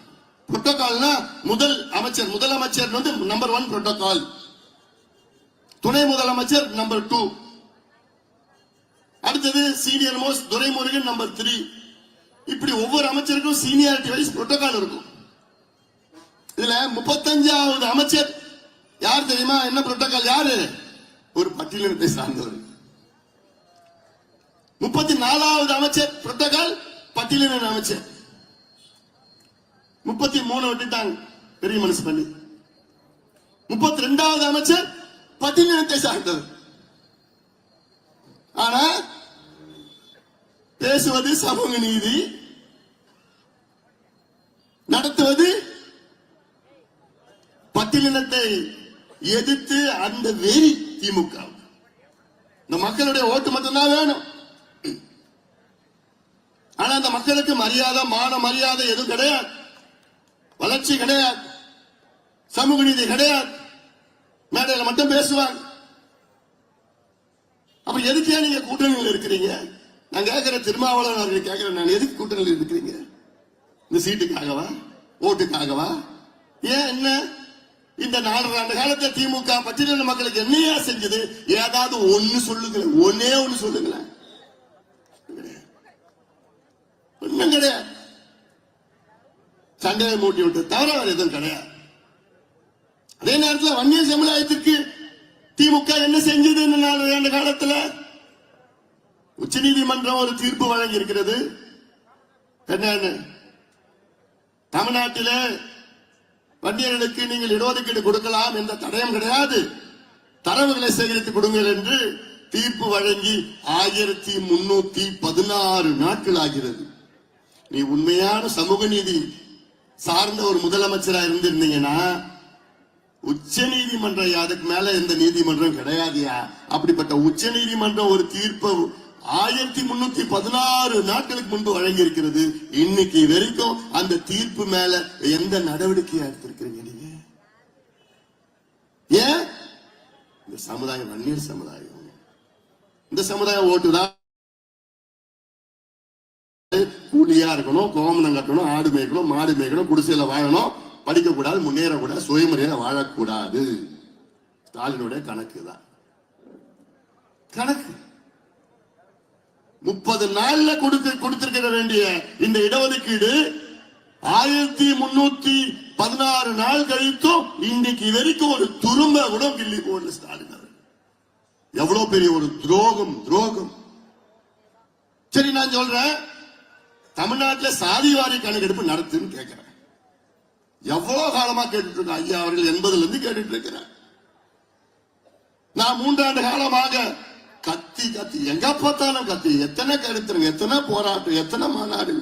புரோட்டோகால்னா முதலமைச்சர் வந்து நம்பர் 1 புரோட்டோகால், துணை முதலமைச்சர் நம்பர் 2, அடுத்தது சீனியர் மோஸ்ட் துரைமுருகன் நம்பர் 3. இப்படி ஒவ்வொரு அமைச்சருக்கும் சீனியாரிட்டி வைஸ் புரோட்டோகால் இருக்கும். இதுல 35வது அமைச்சர் யார் தெரியுமா? என்ன புரோட்டோகால்? யாரு? ஒரு பட்டியலினத்தை சார்ந்தவர். 34வது அமைச்சர் புரோட்டோகால் பட்டியலின அமைச்சர். 33 விட்டுட்டாங்க பெரிய மனசு பண்ணி. 32வது அமைச்சர் பட்டியலினத்தை சார்ந்தவர். ஆனா பேசுவது சமூக நீதி, நடத்துவது பட்டியலினத்தை எதிர்த்து அந்த வெறி திமுக. இந்த மக்களுடைய ஓட்டு மட்டும்தான் வேணும். ஆனா அந்த மக்களுக்கு மரியாதை, மான மரியாதை எதுவும் கிடையாது, வளர்ச்சி கிடையாது, சமூக நீதி கிடையாது. மேடையில மட்டும் பேசுவாங்க. அப்ப எதுக்கே நீங்க கூட்டணியில் இருக்கிறீங்க? நான் கேட்கிற திருமாவளவன் அவர்கள் கேட்கிறேன், நான் எதுக்கு கூட்டணியில் இருக்கிறீங்க? இந்த சீட்டுக்காகவா? ஓட்டுக்காகவா? ஏன் என்ன இந்த 4 ஆண்டு காலத்தை திமுக பட்டியலின மக்களுக்கு என்னையா செஞ்சது? ஏதாவது ஒண்ணு சொல்லுங்களேன், ஒன்னே ஒண்ணு சொல்லுங்களேன். ஒண்ணும் கிடையாது. சண்டையை மூட்டி விட்டு தவிர வேற எதுவும் கிடையாது. அதே நேரத்தில் வன்னிய சமுதாயத்திற்கு திமுக என்ன செஞ்சது? இந்த 4 ஆண்டு காலத்துல உச்ச நீதிமன்றம் ஒரு தீர்ப்பு வழங்கி இருக்கிறது. என்ன? தமிழ்நாட்டில வன்னியர்களுக்கு நீங்கள் இடஒதுக்கீடு கொடுக்கலாம் என்ற தடயம் கிடையாது, தரவுகளை சேகரித்து கொடுங்கள் என்று தீர்ப்பு வழங்கி 1316 நாட்கள் ஆகிறது. நீ உண்மையான சமூக நீதி சார்ந்த ஒரு முதலமைச்சரா இருந்திருந்தீங்கன்னா உச்ச நீதிமன்றம், அதுக்கு மேல எந்த நீதிமன்றம் கிடையாதுயா. அப்படிப்பட்ட உச்ச நீதிமன்றம் ஒரு தீர்ப்பை 1316 நாட்களுக்கு முன்பு வழங்கி இருக்கிறது. இன்னைக்கு வரைக்கும் அந்த தீர்ப்பு மேல எந்த நடவடிக்கையா எடுத்திருக்கிறீங்க நீங்க? ஏன்? இந்த சமுதாயம் வன்னியர் சமுதாயம், இந்த சமுதாயம் ஓட்டுதான் கூலியா இருக்கணும், கோமனம் கட்டணும், ஆடு மேய்க்கணும், மாடு மேய்க்கணும், குடிசையில வாழணும், படிக்க கூடாது, முன்னேறக்கூடாது, சுயமரியாதை வாழக்கூடாது. ஸ்டாலினுடைய கணக்கு தான் கணக்கு. 30 நாள்ல கொடுத்திருக்க வேண்டிய இந்த இடஒதுக்கீடு 1316 நாள் கழித்தும் இன்னைக்கு வரைக்கும் ஒரு துரும்ப கூட கிள்ளி போடல ஸ்டாலின் அவர்கள். எவ்வளவு பெரிய ஒரு துரோகம். சரி, நான் சொல்றேன், தமிழ்நாட்டில் சாதிவாரி கணக்கெடுப்பு நடத்துன்னு கேட்கிறேன். எவ்வளவு காலமா கேட்டுட்டு இருக்க ஐயா அவர்கள் 80ல இருந்து கேட்டுட்டு இருக்கிறேன். நான் 3 ஆண்டு காலமாக கத்தி எங்க பார்த்தாலும் கத்தி, எத்தனை கருத்துருங்க, எத்தனை போராட்டம், எத்தனை மாநாடு.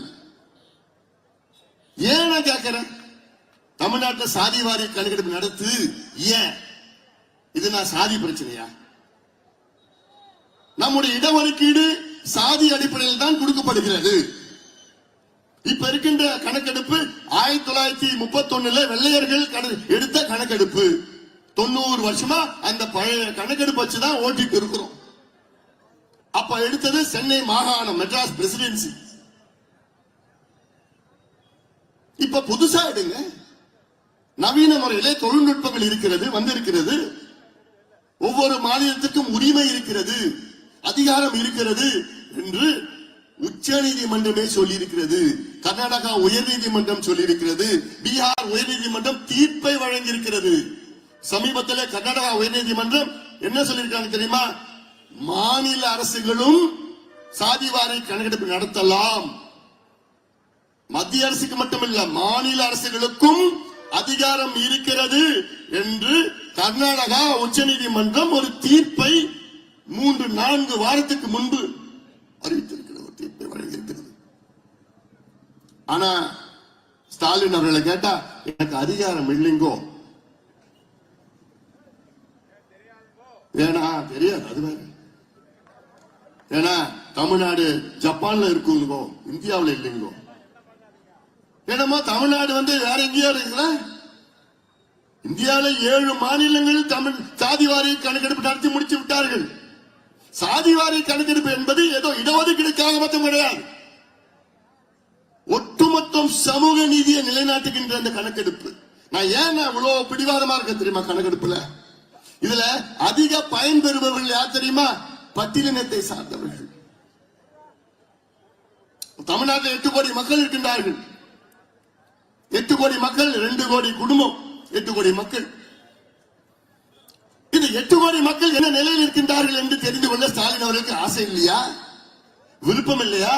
ஏன் நான் கேட்கிறேன், தமிழ்நாட்டில் சாதிவாரி கணக்கெடுப்பு நடத்து. ஏன்? இது நான் சாதி பிரச்சனையா? நம்முடைய இடஒதுக்கீடு சாதி அடிப்படையில் தான் கொடுக்கப்படுகிறது. இப்ப இருக்கின்ற கணக்கெடுப்பு 1931 வெள்ளையர்கள் எடுத்த கணக்கெடுப்பு. 90 வருஷமா அந்த பழைய கணக்கெடுப்பு வச்சுதான் ஓட்டிட்டு இருக்கிறோம். அப்ப எடுத்தது சென்னை மாகாணம், மெட்ராஸ் பிரசிடென்சி. இப்ப புதுசா எடுங்க, நவீன முறையிலே தொழில்நுட்பங்கள் இருக்கிறது, வந்திருக்கிறது. ஒவ்வொரு மாநிலத்துக்கும் உரிமை இருக்கிறது, அதிகாரம் இருக்கிறது என்று உச்ச நீதிமன்றமே சொல்லி இருக்கிறது. கர்நாடகா உயர்நீதிமன்றம் சொல்லி இருக்கிறது. பீகார் உயர்நீதிமன்றம் தீர்ப்பை வழங்கி இருக்கிறது. சமீபத்தில் கர்நாடகா உயர்நீதிமன்றம் என்ன சொல்லியிருக்காங்க தெரியுமா? மாநில அரசுகளும் சாதிவாரி கணக்கெடுப்பு நடத்தலாம். மத்திய அரசுக்கு மட்டுமல்ல, மாநில அரசுகளுக்கும் அதிகாரம் இருக்கிறது என்று கர்நாடகா உச்ச நீதிமன்றம் ஒரு தீர்ப்பை 3-4 வாரத்துக்கு முன்பு அறிவித்திருக்கிறது, ஒரு தீர்ப்பை வழங்கியிருக்கிறது. ஆனா ஸ்டாலின் அவர்களை கேட்டா எனக்கு அதிகாரம் இல்லைங்கோ, ஏன்னா தெரியாது, அது வேற. ஏன்னா தமிழ்நாடு ஜப்பான்ல இருக்குங்கோ, இந்தியாவில் இல்லைங்கோ. என்னமோ தமிழ்நாடு வேற எங்கேயோ இருக்குல்ல. இந்தியாவில் 7 மாநிலங்கள் தமிழ் சாதிவாரி கணக்கெடுப்பு நடத்தி முடிச்சு விட்டார்கள். சாதிவாரி கணக்கெடுப்பு என்பது ஏதோ இடஒதுக்கீடுக்காக மட்டும் கிடையாது, ஒட்டுமொத்தம் சமூக நீதியை நிலைநாட்டுகின்ற அந்த கணக்கெடுப்பு. நான் ஏன் இவ்வளவு பிடிவாதமா இருக்க தெரியுமா? கணக்கெடுப்புல இதுல அதிக பயன்பெறுபவர்கள் யார் தெரியுமா? பட்டியலினத்தை சார்ந்தவர்கள். தமிழ்நாட்டில் 8 கோடி மக்கள் இருக்கின்றார்கள். 8 கோடி மக்கள், 2 கோடி குடும்பம், 8 கோடி மக்கள். இந்த 8 கோடி மக்கள் என்ன நிலையில் இருக்கின்றார்கள் என்று தெரிந்து கொள்ள ஸ்டாலின் அவர்களுக்கு ஆசை இல்லையா? விருப்பம் இல்லையா?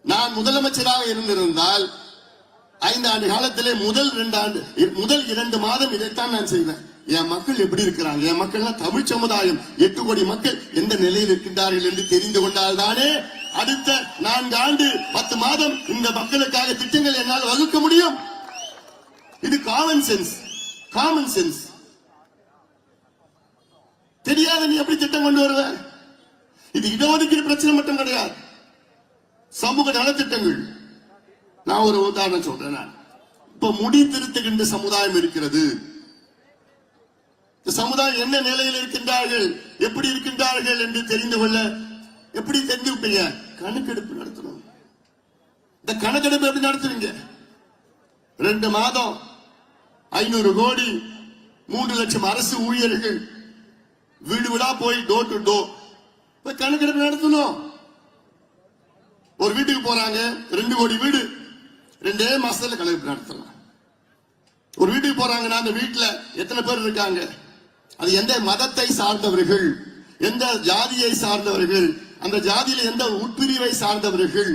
நான் முதலமைச்சராக இருந்திருந்தால் 5 ஆண்டு காலத்திலே முதல் 2 மாதம் இதைத்தான் நான் செய்வேன். என் மக்கள் எப்படி இருக்கிறாங்க, என் மக்கள் தமிழ் சமுதாயம் 8 கோடி மக்கள் எந்த நிலையில் இருக்கின்றார்கள் என்று தெரிந்து கொண்டால் தானே அடுத்த 4 ஆண்டு 10 மாதம் இந்த மக்களுக்காக திட்டங்கள் என்னால் வகுக்க முடியும். இது காமன் சென்ஸ். தெரியாத நீ எப்படி திட்டம் கொண்டு வருவ? இது இடஒதுக்கீடு பிரச்சனை மட்டும் கிடையாது, சமூக நலத்திட்டங்கள். நான் ஒரு உதாரணம் சொல்றேன். இப்ப முடி திருத்துகின்ற சமுதாயம் இருக்கிறது. இந்த சமுதாயம் என்ன நிலையில் இருக்கின்றார்கள், எப்படி இருக்கின்றார்கள் என்று தெரிந்து கொள்ள எப்படி தெரிஞ்சுப்பீங்க? கணக்கெடுப்பு நடத்தணும். இந்த கணக்கெடுப்பு எப்படி நடத்துவீங்க? 2 மாதம் 500 கோடி, 3 லட்சம் அரசு ஊழியர்கள் வீடு வீடா போய் டோர் டு டோர் கணக்கெடுப்பு நடத்தணும். ஒரு வீட்டுக்கு போறாங்க, 2 கோடி வீடு, 2 மாசத்துல கணக்கெடுப்பு நடத்தலாம். ஒரு வீட்டுக்கு போறாங்கன்னா அந்த வீட்டுல எத்தனை பேர் இருக்காங்க, அது எந்த மதத்தை சார்ந்தவர்கள், எந்த ஜாதியை சார்ந்தவர்கள், அந்த ஜாதியில எந்த உட்பிரிவை சார்ந்தவர்கள்,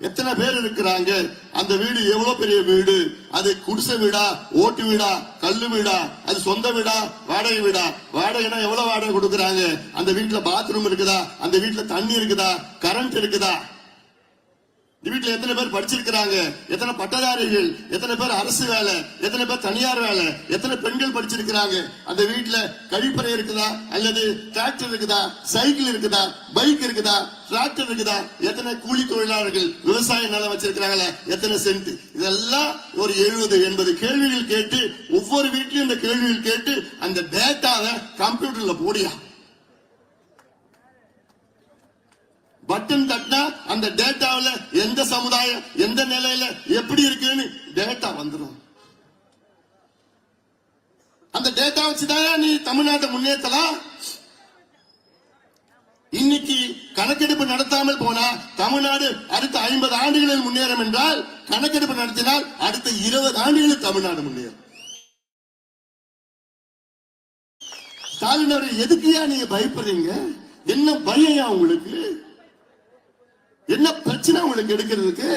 எத்தனை பேர் இருக்கிறாங்க, அந்த வீடு எவ்வளவு பெரிய வீடு, அது குடிசை வீடா, ஓட்டு வீடா, கல்லு வீடா, அது சொந்த வீடா, வாடகை வீடா, வாடகைனா எவ்வளவு வாடகை கொடுக்கறாங்க, அந்த வீட்டுல பாத்ரூம் இருக்குதா, அந்த வீட்டுல தண்ணி இருக்குதா, கரண்ட் இருக்குதா, இந்த வீட்டுல எத்தனை பேர் படிச்சிருக்கிறாங்க, எத்தனை பட்டதாரிகள், எத்தனை பேர் அரசு வேலை, எத்தனை பேர் தனியார் வேலை, எத்தனை பெண்கள் படிச்சிருக்கிறாங்க, அந்த வீட்டுல கழிப்பறை இருக்குதா, அல்லது டிராக்டர் இருக்குதா, சைக்கிள் இருக்குதா, பைக் இருக்குதா, டிராக்டர் இருக்குதா, எத்தனை கூலி தொழிலாளர்கள் விவசாய நிலம் வச்சிருக்கிறாங்களா, எத்தனை சென்ட், இதெல்லாம் ஒரு 70-80 கேள்விகள் கேட்டு ஒவ்வொரு வீட்லயும் இந்த கேள்விகள் கேட்டு அந்த டேட்டாவை கம்ப்யூட்டர்ல போடியா, பட்டன் தட்டினா அந்த டேட்டாவில் எந்த சமுதாயம் எந்த நிலையில எப்படி இருக்குன்னு டேட்டா வந்துடும். அந்த டேட்டா வச்சுதான் நீ தமிழ்நாட்டை முன்னேற்றலாம். இன்னைக்கு கணக்கெடுப்பு நடத்தாமல் போனா தமிழ்நாடு அடுத்த 50 ஆண்டுகளில் முன்னேறும் என்றால், கணக்கெடுப்பு நடத்தினால் அடுத்த 20 ஆண்டுகளில் தமிழ்நாடு முன்னேறும். ஸ்டாலின் அவர்கள் எதுக்குயா நீங்க பயப்படுறீங்க? என்ன பயம் உங்களுக்கு? என்ன பிரச்சனை உங்களுக்கு எடுக்கிறதுக்கு?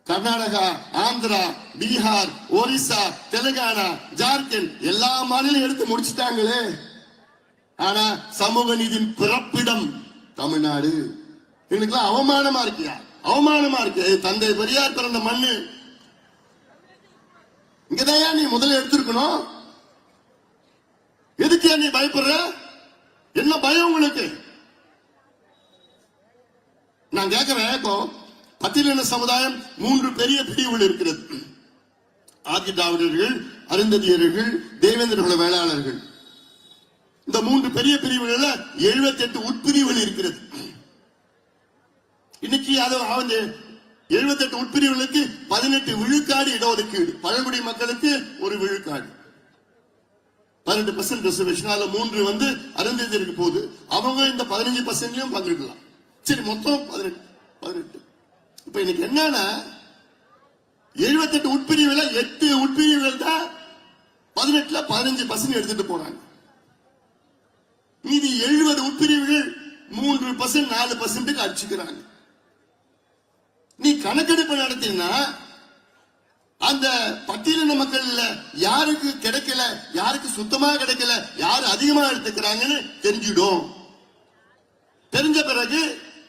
கர்நாடகா, ஆந்திரா, பீகார், ஒரிசா, தெலுங்கானா, ஜார்க்கண்ட் எல்லா மாநிலம் எடுத்து முடிச்சுட்டாங்களே. ஆனா சமூக நீதியின் பிறப்பிடம் தமிழ்நாடு. எங்களுக்குலாம் அவமானமா இருக்கியா? அவமானமா இருக்கு. தந்தை பெரியார் பிறந்த மண்ணு இங்கதான் நீ முதல்ல எடுத்திருக்கணும். எதுக்கு நீ பயப்படுற? என்ன பயம் உங்களுக்கு? நான் கேட்கிறேன், இப்போ பட்டியலின சமுதாயம் 3 பெரிய பிரிவுகள் இருக்கிறது. ஆதி திராவிடர்கள், அருந்ததியர்கள், தேவேந்திர குல வேளாளர்கள். இந்த 3 பெரிய பிரிவுகள்ல 78 உட்பிரிவுகள் இருக்கிறது. இன்னைக்கு அது 78 உட்பிரிவுகளுக்கு 18 விழுக்காடு இடஒதுக்கீடு. பழங்குடி மக்களுக்கு 1 விழுக்காடு, 18% ரிசர்வேஷன். அதுல 3 அருந்ததியருக்கு போகுது. அவங்க இந்த 15% பங்கெடுக்கலாம். சரி, மொத்தம் 18. இப்ப இன்னைக்கு என்னன்னா 78 உட்பிரிவுல 8 உட்பிரிவுகள் தான் 18ல 15% எடுத்துட்டு போறாங்க. மீதி 70 உட்பிரிவுகள் 3%, 4% அடிச்சுக்கிறாங்க. நீ கணக்கெடுப்பு நடத்தினா அந்த பட்டியலின மக்கள் யாருக்கு கிடைக்கல, யாருக்கு சுத்தமா கிடைக்கல, யாரு அதிகமா எடுத்துக்கிறாங்கன்னு தெரிஞ்சிடும். தெரிஞ்ச பிறகு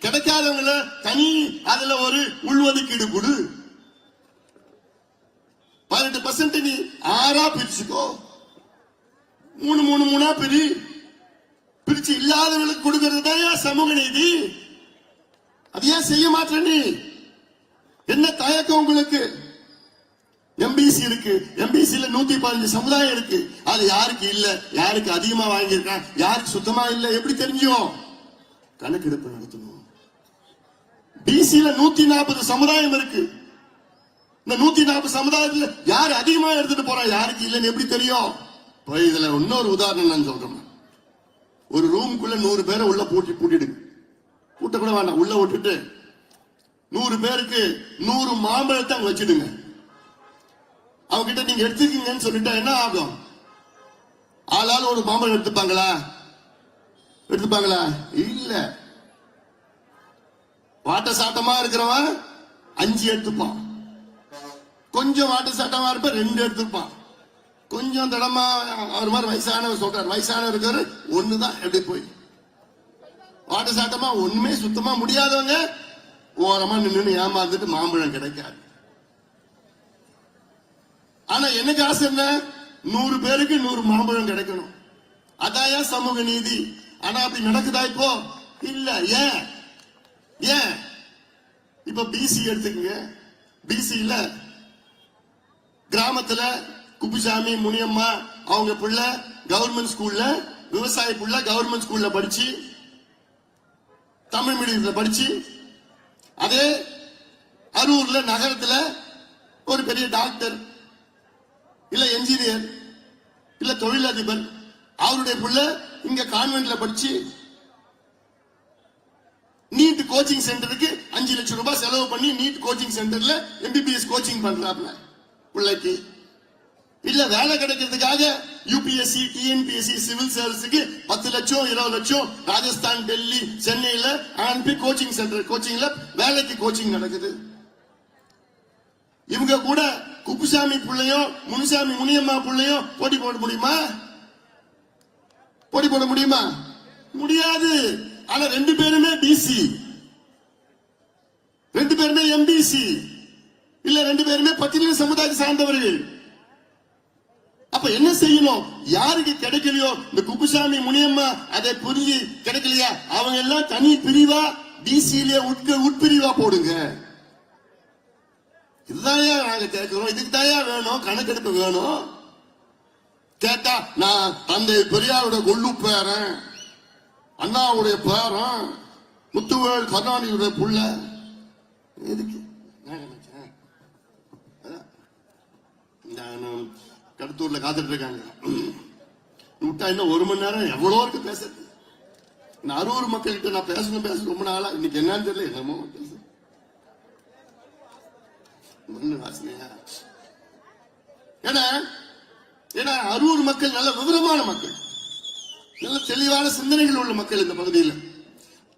கிடைக்காதவங்கள தனி அதுல ஒரு உள்ஒதுக்கீடு கொடு. 18% நீ 6ஆ பிரிச்சுக்கோ. 3 பிரிச்சு இல்லாதவங்களுக்கு கொடுக்கிறது தான் சமூக நீதி. அது ஏன் செய்ய மாட்டே? நீ என்ன தயக்கம் உங்களுக்கு? எம்பிசி இருக்கு, எம்பிசில 115 சமுதாயம் இருக்கு. அது யாருக்கு இல்ல, யாருக்கு அதிகமா வாங்கியிருக்கான், யாருக்கு சுத்தமா இல்ல எப்படி தெரிஞ்சும்? கணக்கெடுப்பு நடத்தணும். பிசில 140 சமுதாயம் இருக்கு. இந்த 140 சமுதாயத்துல யாரு அதிகமா எடுத்துட்டு போறா, யாருக்கு இல்லன்னு எப்படி தெரியும்? இதுல இன்னொரு உதாரணம் நான் சொல்றேன். ஒரு ரூமுக்குள்ள 100 பேரை உள்ள பூட்டிடுங்க. பூட்ட கூட வேண்டாம், உள்ள விட்டுட்டு 100 பேருக்கு 100 மாம்பழத்தை அங்க வச்சிடுங்க. அவங்க கிட்ட நீங்க எடுத்துக்கீங்கன்னு சொல்லிட்டா என்ன ஆகும்? ஆளாலும் ஒரு மாம்பழம் எடுத்துப்பாங்களா? இல்ல. வாட்ட சாட்டமா இருக்கிறவன் 5 எடுத்துப்பான். கொஞ்சம் வாட்ட சாட்டமா இருப்ப 2 எடுத்துப்பான். கொஞ்சம் தடமா அவர் மாதிரி வயசானவர் சொல்றாரு, வயசானவர் இருக்காரு 1 தான். எப்படி போய் வாட்ட சாட்டமா ஒண்ணுமே சுத்தமா முடியாதவங்க ஓரமா நின்று ஏமாந்துட்டு மாம்பழம் கிடைக்காது. ஆனா எனக்கு ஆசை என்ன? 100 பேருக்கு 100 மாம்பழம் கிடைக்கணும். அதான் சமூக நீதி. ஆனா அப்படி நடக்குதா இப்போ? இல்ல. ஏன் இப்ப பிசி எடுத்துக்கங்க. பிசில கிராமத்துல குப்புசாமி, முனியம்மா அவங்க புள்ள கவர்மெண்ட் ஸ்கூல்ல, விவசாய புள்ள கவர்மெண்ட் ஸ்கூல்ல படிச்சு தமிழ் மீடியத்துல படிச்சு, அதே அரூர்ல நகரத்துல ஒரு பெரிய டாக்டர் இல்ல என்ஜினியர் இல்ல தொழிலதிபர், அவருடைய புள்ள இங்க கான்வென்ட்ல படிச்சு நீட் கோச்சிங் சென்டருக்கு 5 லட்சம் ரூபாய் செலவு பண்ணி நீட் கோச்சிங் சென்டர்ல MBBS கோச்சிங் பண்றாப்ல பிள்ளைக்கு. இல்ல வேலை கிடைக்கிறதுக்காக யூபிஎஸ்சி டிஎன்பிஎஸ்சி சிவில் சர்வீஸுக்கு 10 லட்சம் 20 லட்சம் ராஜஸ்தான் டெல்லி சென்னையில அனுப்பி கோச்சிங் சென்டர் கோச்சிங்ல வேலைக்கு கோச்சிங் நடக்குது. இவங்க கூட குப்புசாமி பிள்ளையும் முனுசாமி முனியம்மா பிள்ளையும் போட்டி போட முடியுமா? போட்டி போட முடியுமா? முடியாது. ஆனா 2 பேருமே பிசி, 2 பேருமே எம்பிசி, இல்ல 2 பேருமே பட்டியலின சமுதாயத்தை சார்ந்தவர்கள். அப்ப என்ன செய்யணும்? யாருக்கு கிடைக்கலையோ இந்த குப்புசாமி முனியம்மா அதை புரிஞ்சு கிடைக்கலையா அவங்க எல்லாம் தனி பிரிவா பிசியிலே உட்பிரிவா போடுங்க. இதுதான் நாங்க கேட்கிறோம். இதுக்கு தான் வேணும், கணக்கெடுப்பு வேணும். கேட்டா நான் தந்தை பெரியாருடைய கொள்ளு பேரன், அண்ணாவுடைய பேரன், முத்துவேல் கருணாநிதியுடைய புள்ள. எதுக்கு கடத்தூர்ல காத்துட்டு இருக்காங்க. விட்டா இன்னும் 1 மணி நேரம் எவ்வளவு இருக்கு பேசுறது. அரூர் மக்கள்கிட்ட நான் பேசணும் ரொம்ப நாளா. இன்னைக்கு என்னன்னு தெரியல, என்னமோ பேச ஏன்னா அரூர் மக்கள் நல்ல விவரமான மக்கள், நல்ல தெளிவான சிந்தனைகள் உள்ள மக்கள் இந்த பகுதியில்.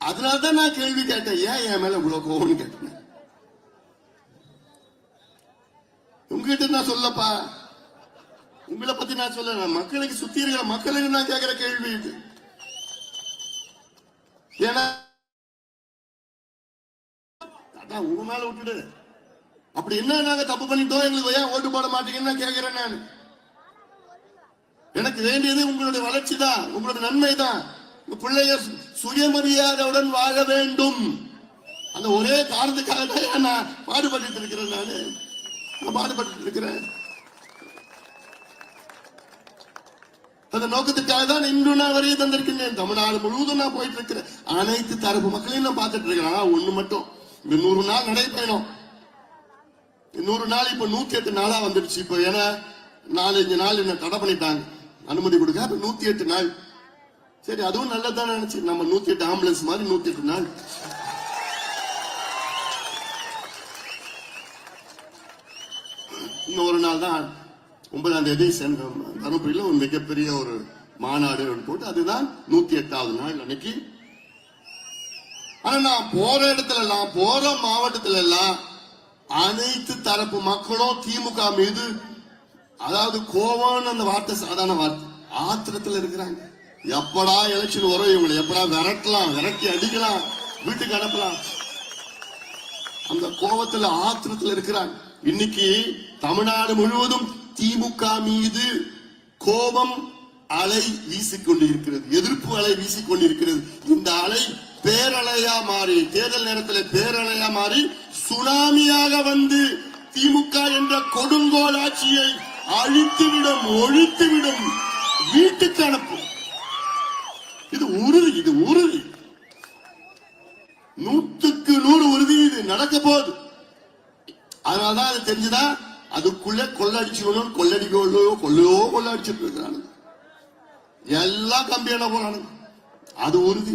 அதனால்தான் நான் கேள்வி கேட்டேன், ஏன் என் மேல இவ்வளவு கோவம்னு கேட்டேன். உங்ககிட்ட நான் சொல்லப்பா, உங்களை பத்தி நான் சொல்ல, மக்களுக்கு சுத்தி இருக்கிற மக்களுக்கு நான் கேட்கிற கேள்வி இது. ஏன்னா உங்க மேல விட்டுடு, அப்படி என்ன நாங்க தப்பு பண்ணிட்டோம், எங்களுக்கு ஏன் ஓட்டு போட மாட்டீங்கன்னு நான் கேட்கிறேன். நான் எனக்கு வேண்டியது உங்களுடைய வளர்ச்சி தான், உங்களுடைய நன்மை தான். உங்க பிள்ளைய சுயமரியாதையுடன் வாழ வேண்டும். அந்த ஒரே காரணத்துக்காக தான் நான் பாடுபட்டு இருக்கிறேன். நான் பாடுபட்டு இருக்கிறேன். அந்த நோக்கத்துக்காக தான் இன்று நான் வரைய தந்திருக்கின்றேன். தமிழ்நாடு முழுவதும் நான் போயிட்டு இருக்கிறேன். அனைத்து தரப்பு மக்களையும் நான் பார்த்துட்டு இருக்கிறேன். ஒண்ணு மட்டும், இந்த 100 நாள் நடைபயணம், 100 நாள் இப்ப 108 நாளா வந்துடுச்சு. இப்ப ஏன்னா 4-5 நாள் என்ன தடை பண்ணிட்டாங்க, அனுமதி கொடுக்க. அப்ப 108 நாள். சரி, அதுவும் நல்லதான் நினைச்சு நம்ம 108 ஆம்புலன்ஸ் மாதிரி 108 நாள். இன்னும் 1 நாள் தான் 9ஆம் தேதி தருமபுரியில ஒரு மிகப்பெரிய ஒரு மாநாடு போட்டு, அதுதான் 108வது நாள் அன்னைக்கு. ஆனா நான் போற இடத்துல எல்லாம், போற மாவட்டத்துல எல்லாம் அனைத்து தரப்பு மக்களும் திமுக மீது, அதாவது கோவம்னு அந்த வார்த்தை சாதாரண வார்த்தை, ஆத்திரத்துல இருக்கிறாங்க. எப்படா எலெக்ஷன் வரும், இவங்களை எப்படா விரட்டலாம், விரட்டி அடிக்கலாம், வீட்டுக்கு அனுப்பலாம், அந்த கோபத்துல ஆத்திரத்துல இருக்கிறாங்க. இன்னைக்கு தமிழ்நாடு முழுவதும் திமுக மீது கோபம் அலை வீசிக்கொண்டிருக்கிறது, எதிர்ப்பு அலை வீசிக்கொண்டிருக்கிறது. இந்த அலை பேரலையா மாறி, தேர்தல் நேரத்தில் பேரலையா மாறி சுனாமியாக வந்து திமுக என்ற கொடுங்கோல் ஆட்சியை அழித்துவிடும், ஒழித்துவிடும், வீட்டுக்கு அனுப்பும். இது உறுதி, இது உறுதி, 100க்கு 100 உறுதி. இது நடக்க போகுது. அதனாலதான் அது தெரிஞ்சுதான் அதுக்குள்ள கொள்ளடிச்சுக்கணும், கொள்ளடிச்சிட்டு இருக்கிறானு, எல்லாம் கம்பியான போறானுங்க. அது உறுதி.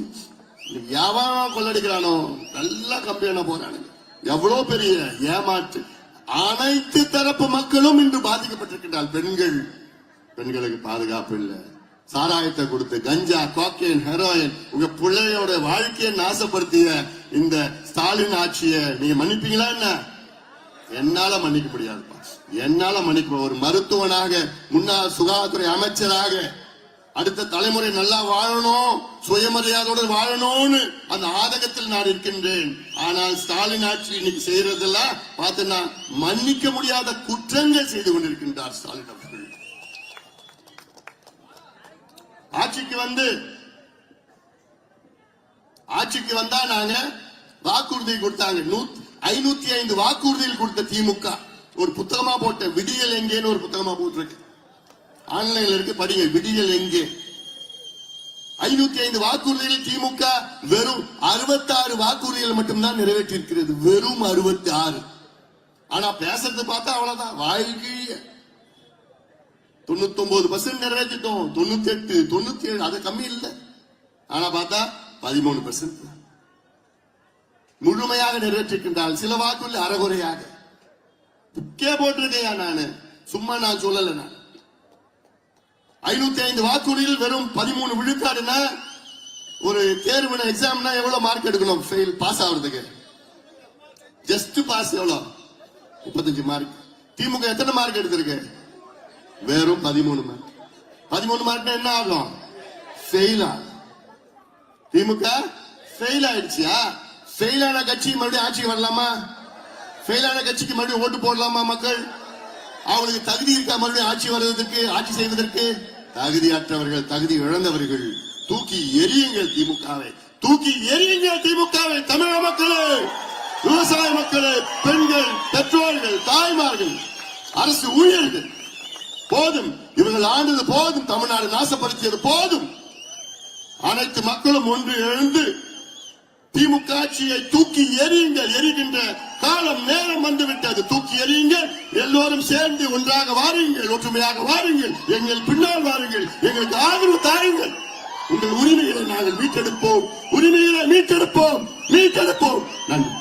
எவன் கொள்ளடிக்கிறானோ எல்லாம் கம்பியான போறானுங்க. எவ்வளவு பெரிய ஏமாற்று. அனைத்து தரப்பு மக்களும் இன்று பாதிக்கப்பட்டிருக்கின்றார். பெண்களுக்கு பாதுகாப்பு இல்லை. சாராயத்தை கொடுத்து கஞ்சா, கோக்கைன், ஹெரோயின் உங்க பிள்ளையோட வாழ்க்கையை நாசப்படுத்திய இந்த ஸ்டாலின் ஆட்சியை நீங்க மன்னிப்பீங்களா? என்ன, என்னால மன்னிக்க முடியாதுப்பா. என்னால மன்னிக்க, ஒரு மருத்துவனாக, முன்னாள் சுகாதாரத்துறை அமைச்சராக, அடுத்த தலைமுறை நல்லா வாழணும், சுயமரியாதையோடு வாழணும்னு அந்த ஆதகத்தில் நான் இருக்கின்றேன். ஆனால் ஸ்டாலின் ஆட்சி இன்னைக்கு செய்யறதெல்லாம் பார்த்தா மன்னிக்க முடியாத குற்றங்கள் செய்து கொண்டிருக்கின்றார் ஸ்டாலின் அவர்கள். ஆட்சிக்கு வந்தா நாங்க வாக்குறுதி கொடுத்தாங்க. 505 வாக்குறுதிகள் கொடுத்த திமுக ஒரு புத்தகமா போட்ட விடியல் எங்கேன்னு ஒரு புத்தகமா போட்டிருக்கு. ஆன்லைன்ல இருக்கு, படிங்க. விடியல் எங்கே. 505 வாக்குறுதிகள் திமுக வெறும் 66 வாக்குறுதிகள் மட்டும்தான் நிறைவேற்றி இருக்கிறது. வெறும் 66. ஆனா பேசுறது பார்த்தா அவ்வளவுதான். வாழ்க்கைய 99% நிறைவேற்றிட்டோம். 98, 97 அது கம்மி இல்லை. ஆனா பார்த்தா 13% முழுமையாக நிறைவேற்றிருக்கின்றால். சில வாக்குறுதி அறகுறையாக போட்டிருக்கையா? நானு சும்மா நான் சொல்லல. நான் 505 வாக்குறுதியில் வெறும் 13 விழுக்காடுனா ஒரு தேர்வு எக்ஸாம்னா எவ்வளவு மார்க் எடுக்கணும் ஃபெயில் பாஸ் ஆகுறதுக்கு? ஜஸ்ட் பாஸ் எவ்வளவு? 35 மார்க். திமுக எத்தனை மார்க் எடுத்திருக்கு? வெறும் 13 மார்க். 13 மார்க்னா என்ன ஆகும்? ஃபெயில் ஆகும். திமுக ஃபெயில் ஆயிடுச்சியா? ஃபெயில் ஆன கட்சி மறுபடியும் ஆட்சிக்கு வரலாமா? ஃபெயில் ஆன கட்சிக்கு மறுபடியும் ஓட்டு போடலாமா மக்கள்? அவங்களுக்கு தகுதி இருக்கா மறுபடியும் ஆட்சி வருவதற்கு, ஆட்சி செய்வதற்கு? தகுதியற்றவர்கள், தகுதி இழந்தவர்கள். தூக்கி எரியுங்கள் திமுகவை, தூக்கி எரியுங்கள் திமுகவை. தமிழக மக்களே, விவசாய மக்களே, பெண்கள், பெற்றோர்கள், தாய்மார்கள், அரசு ஊழியர்கள், போதும். இவர்கள் ஆண்டது போதும். தமிழ்நாடு நாசப்படுத்தியது போதும். அனைத்து மக்களும் ஒன்று எழுந்து திமுக ஆட்சியை தூக்கி எறியுங்கள். எரிகின்ற காலம் நேரம் வந்துவிட்டது. தூக்கி எறியுங்கள். எல்லோரும் சேர்ந்து ஒன்றாக வாருங்கள், ஒற்றுமையாக வாருங்கள், எங்கள் பின்னால் வாருங்கள், எங்களுக்கு ஆதரவு தாருங்கள். உங்கள் உரிமைகளை நாங்கள் மீட்டெடுப்போம், உரிமைகளை மீட்டெடுப்போம், மீட்டெடுப்போம். நன்றி.